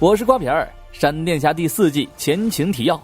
我是瓜皮儿，闪电侠第4季前情提要。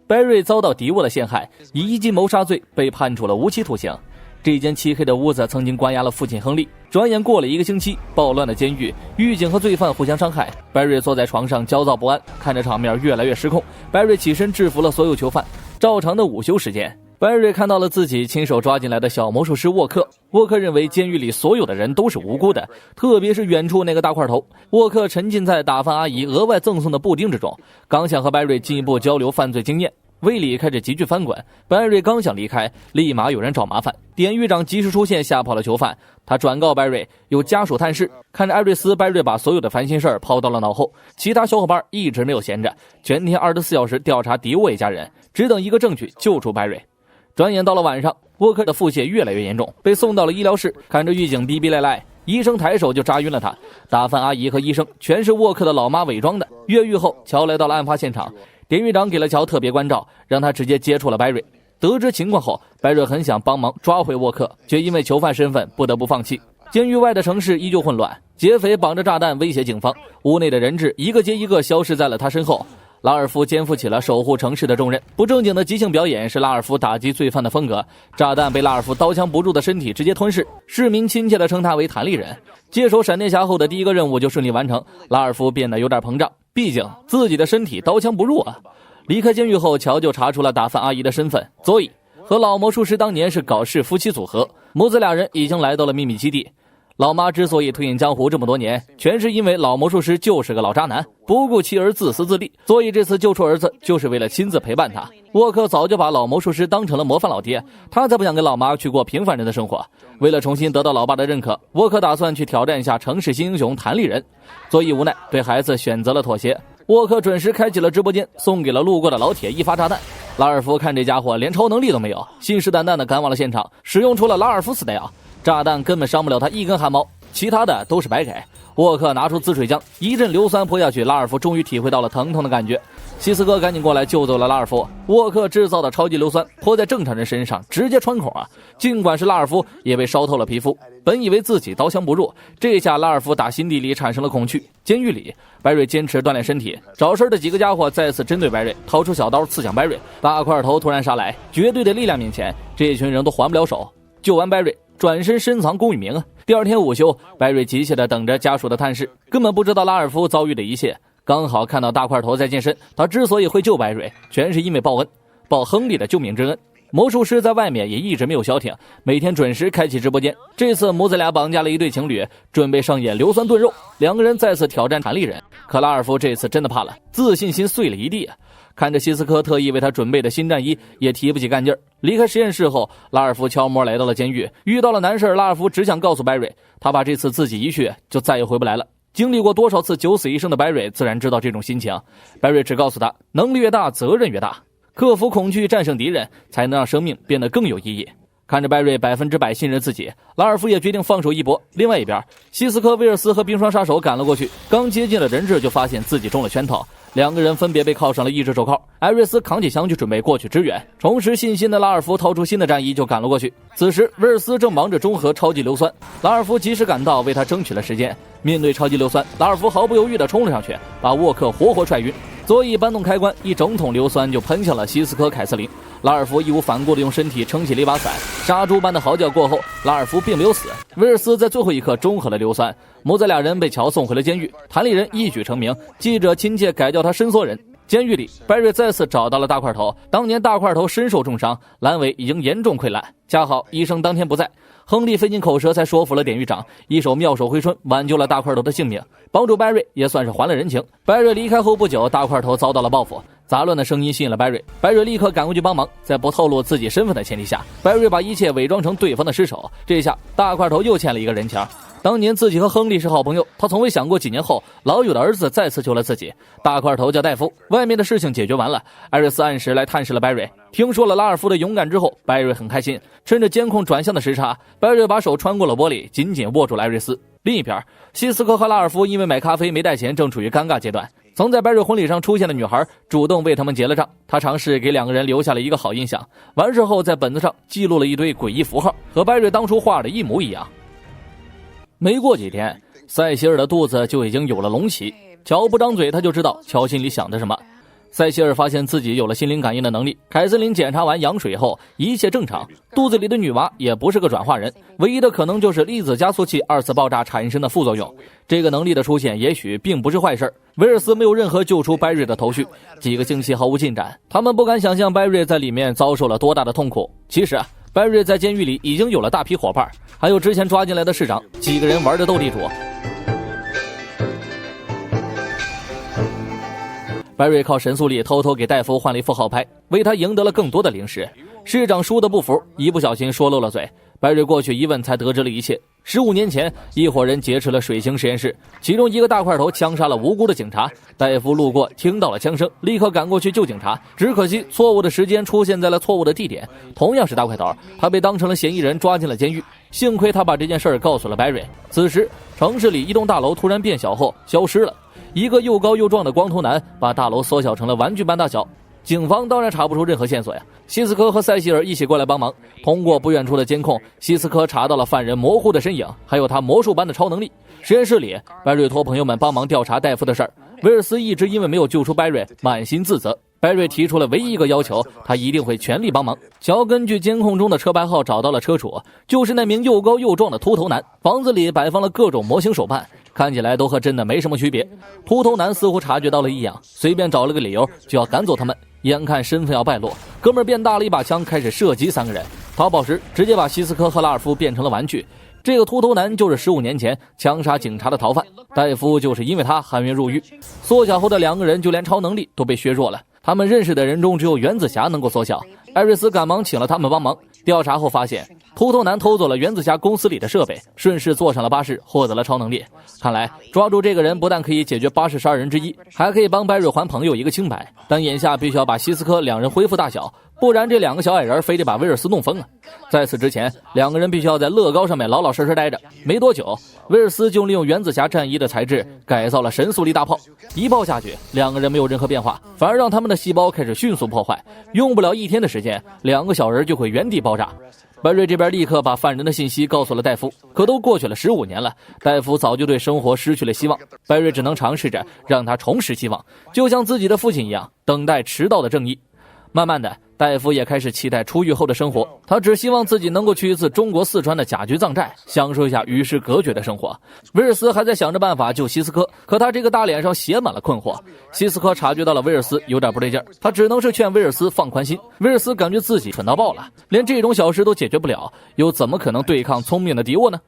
白瑞遭到敌我的陷害，以1级谋杀罪被判处了无期徒刑。这间漆黑的屋子曾经关押了父亲亨利，转眼过了1个星期，暴乱的监狱，狱警和罪犯互相伤害。白瑞坐在床上焦躁不安，看着场面越来越失控。白瑞起身制服了所有囚犯。照常的午休时间，白瑞看到了自己亲手抓进来的小魔术师沃克。沃克认为监狱里所有的人都是无辜的，特别是远处那个大块头。沃克沉浸在打饭阿姨额外赠送的布丁之中，刚想和白瑞进一步交流犯罪经验，胃里开始急剧翻滚。白瑞刚想离开，立马有人找麻烦。典狱长及时出现，吓跑了囚犯。他转告白瑞有家属探视，看着艾瑞斯，白瑞把所有的烦心事儿抛到了脑后。其他小伙伴一直没有闲着，全天24小时调查敌我一家人，只等一个证据救出白瑞。转眼到了晚上，沃克的腹泻越来越严重，被送到了医疗室。看着狱警逼逼赖赖，医生抬手就扎晕了他。打饭阿姨和医生全是沃克的老妈伪装的。越狱后，乔来到了案发现场，典狱长给了乔特别关照，让他直接接触了白瑞。得知情况后，白瑞很想帮忙抓回沃克，却因为囚犯身份不得不放弃。监狱外的城市依旧混乱，劫匪绑着炸弹威胁警方，屋内的人质一个接一个消失在了他身后。拉尔夫肩负起了守护城市的重任，不正经的即兴表演是拉尔夫打击罪犯的风格。炸弹被拉尔夫刀枪不入的身体直接吞噬，市民亲切地称他为弹力人。接手闪电侠后的第一个任务就顺利完成，拉尔夫变得有点膨胀，毕竟自己的身体刀枪不入啊。离开监狱后，乔就查出了打饭阿姨的身份佐伊，和老魔术师当年是搞事夫妻组合，母子俩人已经来到了秘密基地。老妈之所以退隐江湖这么多年，全是因为老魔术师就是个老渣男，不顾妻儿自私自利，所以这次救出儿子就是为了亲自陪伴他。沃克早就把老魔术师当成了模范老爹，他才不想跟老妈去过平凡人的生活。为了重新得到老爸的认可，沃克打算去挑战一下城市新英雄弹力人。佐伊无奈对孩子选择了妥协，沃克准时开启了直播间，送给了路过的老铁一发炸弹。拉尔夫看这家伙连超能力都没有，信誓旦旦地赶往了现场，使用出了拉尔夫style，炸弹根本伤不了他一根汗毛，其他的都是白给。沃克拿出滋水枪，一阵硫酸泼下去，拉尔夫终于体会到了疼痛的感觉。希斯科赶紧过来救走了拉尔夫。沃克制造的超级硫酸泼在正常人身上直接穿孔啊！尽管是拉尔夫也被烧透了皮肤，本以为自己刀枪不入，这下拉尔夫打心底里产生了恐惧。监狱里，白瑞坚持锻炼身体，找事的几个家伙再次针对白瑞，掏出小刀刺向白瑞。大块头突然杀来，绝对的力量面前，这群人都还不了手。救完白瑞，转身深藏功与名啊！第二天午休，白瑞急切地等着家属的探视，根本不知道拉尔夫遭遇的一切。刚好看到大块头在健身，他之所以会救白瑞，全是因为报恩，报亨利的救命之恩。魔术师在外面也一直没有消停，每天准时开启直播间。这次母子俩绑架了一对情侣，准备上演硫酸炖肉，两个人再次挑战弹力人。可拉尔夫这次真的怕了，自信心碎了一地啊！看着希斯科特意为他准备的新战衣，也提不起干劲儿。离开实验室后，拉尔夫悄摸来到了监狱，遇到了难事，拉尔夫只想告诉白瑞，他怕这次自己一去就再也回不来了。经历过多少次九死一生的白瑞自然知道这种心情。白瑞只告诉他，能力越大责任越大，克服恐惧战胜敌人，才能让生命变得更有意义。看着白瑞100%信任自己，拉尔夫也决定放手一搏。另外一边，希斯科、威尔斯和冰霜杀手赶了过去，刚接近了人质就发现自己中了圈套，两个人分别被铐上了意志手铐。艾瑞斯扛起枪就准备过去支援，重拾信心的拉尔夫掏出新的战衣就赶了过去。此时威尔斯正忙着中和超级硫酸，拉尔夫及时赶到，为他争取了时间。面对超级硫酸，拉尔夫毫不犹豫地冲了上去，把沃克活活踹晕。佐伊搬动开关，一整桶硫酸就喷向了希斯科凯瑟琳。拉尔夫义无反顾地用身体撑起了一把伞，杀猪般的嚎叫过后，拉尔夫并没有死。威尔斯在最后一刻中和了硫酸，母子俩人被乔送回了监狱。弹力人一举成名，记者亲切改叫他伸缩人。监狱里，白瑞再次找到了大块头。当年大块头身受重伤，阑尾已经严重溃烂，恰好医生当天不在，亨利费尽口舌才说服了典狱长，一手妙手回春挽救了大块头的性命，帮助白瑞也算是还了人情。白瑞离开后不久，大块头遭到了报复，杂乱的声音吸引了白瑞，白瑞立刻赶过去帮忙。在不透露自己身份的前提下，白瑞把一切伪装成对方的尸首，这下大块头又欠了一个人情。当年自己和亨利是好朋友，他从未想过几年后老友的儿子再次救了自己。大块头叫戴夫，外面的事情解决完了，艾瑞斯按时来探视了白瑞。听说了拉尔夫的勇敢之后，白瑞很开心，趁着监控转向的时差，白瑞把手穿过了玻璃，紧紧握住了艾瑞斯。另一边，希斯科和拉尔夫因为买咖啡没带钱，正处于尴尬阶段。曾在白瑞婚礼上出现的女孩主动为他们结了账，她尝试给两个人留下了一个好印象。完事后，在本子上记录了一堆诡异符号，和白瑞当初画的一模一样。没过几天，塞西尔的肚子就已经有了隆起，乔不张嘴他就知道乔心里想的什么。塞西尔发现自己有了心灵感应的能力，凯瑟琳检查完羊水后一切正常，肚子里的女娃也不是个转化人，唯一的可能就是粒子加速器二次爆炸产生的副作用。这个能力的出现也许并不是坏事。威尔斯没有任何救出白瑞的头绪，几个星期毫无进展，他们不敢想象白瑞在里面遭受了多大的痛苦。其实白瑞在监狱里已经有了大批伙伴，还有之前抓进来的市长，几个人玩着斗地主。白瑞靠神速力偷偷给戴夫换了一副号牌，为他赢得了更多的零食。市长输得不服，一不小心说漏了嘴。白瑞过去一问才得知了一切。15年前，一伙人劫持了水星实验室，其中一个大块头枪杀了无辜的警察。戴夫路过听到了枪声，立刻赶过去救警察，只可惜错误的时间出现在了错误的地点。同样是大块头，他被当成了嫌疑人抓进了监狱。幸亏他把这件事告诉了白瑞。此时城市里一栋大楼突然变小后消失了，一个又高又壮的光头男把大楼缩小成了玩具般大小。警方当然查不出任何线索呀。希斯科和塞西尔一起过来帮忙，通过不远处的监控，希斯科查到了犯人模糊的身影，还有他魔术般的超能力。实验室里，白瑞托朋友们帮忙调查戴夫的事儿。威尔斯一直因为没有救出白瑞满心自责。白瑞提出了唯一一个要求，他一定会全力帮忙。乔根据监控中的车牌号找到了车主，就是那名又高又壮的秃头男。房子里摆放了各种模型手办，看起来都和真的没什么区别。秃头男似乎察觉到了异样，随便找了个理由就要赶走他们。眼看身份要败露，哥们儿便大了一把枪开始射击3个人。逃跑时直接把希斯科和拉尔夫变成了玩具。这个秃头男就是15年前枪杀警察的逃犯，戴夫就是因为他含冤入狱。缩小后的2个人就连超能力都被削弱了，他们认识的人中只有原子侠能够缩小。艾瑞斯赶忙请了他们帮忙，调查后发现秃头男偷走了原子侠公司里的设备，顺势坐上了巴士，获得了超能力。看来抓住这个人不但可以解决巴士杀人之一，还可以帮白瑞还朋友一个清白。但眼下必须要把希斯科2人恢复大小，不然这2个小矮人非得把威尔斯弄疯啊。在此之前，2个人必须要在乐高上面老老实实待着。没多久，威尔斯就利用原子侠战衣的材质改造了神速力大炮，一炮下去，2个人没有任何变化，反而让他们的细胞开始迅速破坏，用不了1天的时间，2个小人就会原地爆炸。白瑞这边立刻把犯人的信息告诉了戴夫，可都过去了15年了，戴夫早就对生活失去了希望。白瑞只能尝试着让他重拾希望，就像自己的父亲一样，等待迟到的正义。慢慢的，戴夫也开始期待出狱后的生活，他只希望自己能够去一次中国四川的甲局藏寨，享受一下与世隔绝的生活。威尔斯还在想着办法救希斯科，可他这个大脸上写满了困惑。希斯科察觉到了威尔斯有点不对劲儿，他只能是劝威尔斯放宽心。威尔斯感觉自己蠢到爆了，连这种小事都解决不了，又怎么可能对抗聪明的敌我呢？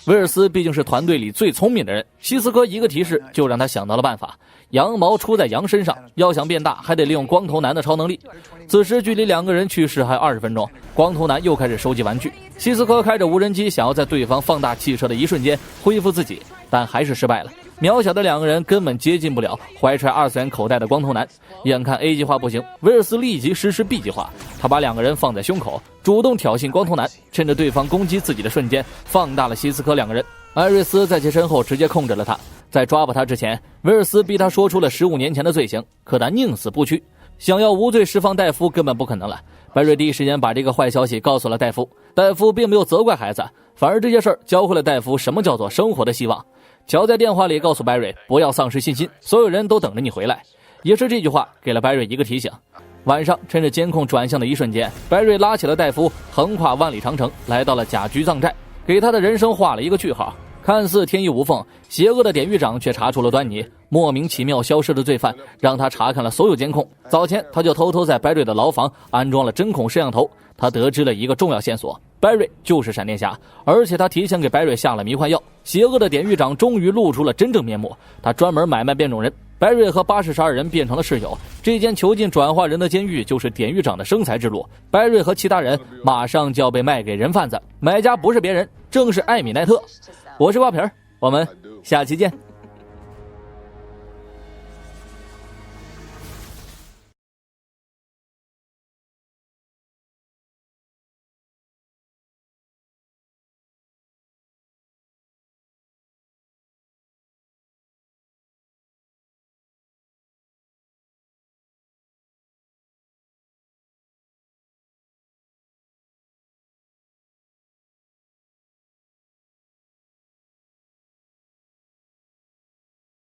威尔斯毕竟是团队里最聪明的人，希斯科一个提示就让他想到了办法。羊毛出在羊身上，要想变大还得利用光头男的超能力。此时距离2个人去世还有20分钟，光头男又开始收集玩具。希斯科开着无人机想要在对方放大汽车的一瞬间恢复自己，但还是失败了。渺小的2个人根本接近不了怀揣2次元口袋的光头男。眼看 A 计划不行，威尔斯立即实施 B 计划，他把2个人放在胸口，主动挑衅光头男，趁着对方攻击自己的瞬间放大了希斯科2个人。艾瑞斯在其身后直接控制了他，在抓捕他之前，威尔斯逼他说出了15年前的罪行，可他宁死不屈，想要无罪释放戴夫根本不可能了。白瑞第一时间把这个坏消息告诉了戴夫，戴夫并没有责怪孩子，反而这些事儿教会了戴夫什么叫做生活的希望。乔在电话里告诉白瑞不要丧失信心，所有人都等着你回来。也是这句话给了白瑞一个提醒。晚上趁着监控转向的一瞬间，白瑞拉起了戴夫，横跨万里长城来到了甲局藏寨，给他的人生画了一个句号。看似天衣无缝，邪恶的典狱长却查出了端倪。莫名其妙消失的罪犯让他查看了所有监控，早前他就偷偷在白瑞的牢房安装了针孔摄像头。他得知了一个重要线索，白瑞就是闪电侠，而且他提前给白瑞下了迷幻药。邪恶的典狱长终于露出了真正面目，他专门买卖变种人。白瑞和巴士杀人变成了室友，这间囚禁转化人的监狱就是典狱长的生财之路。白瑞和其他人马上就要被卖给人贩子，买家不是别人，正是艾米奈特。我是瓜皮儿，我们下期见。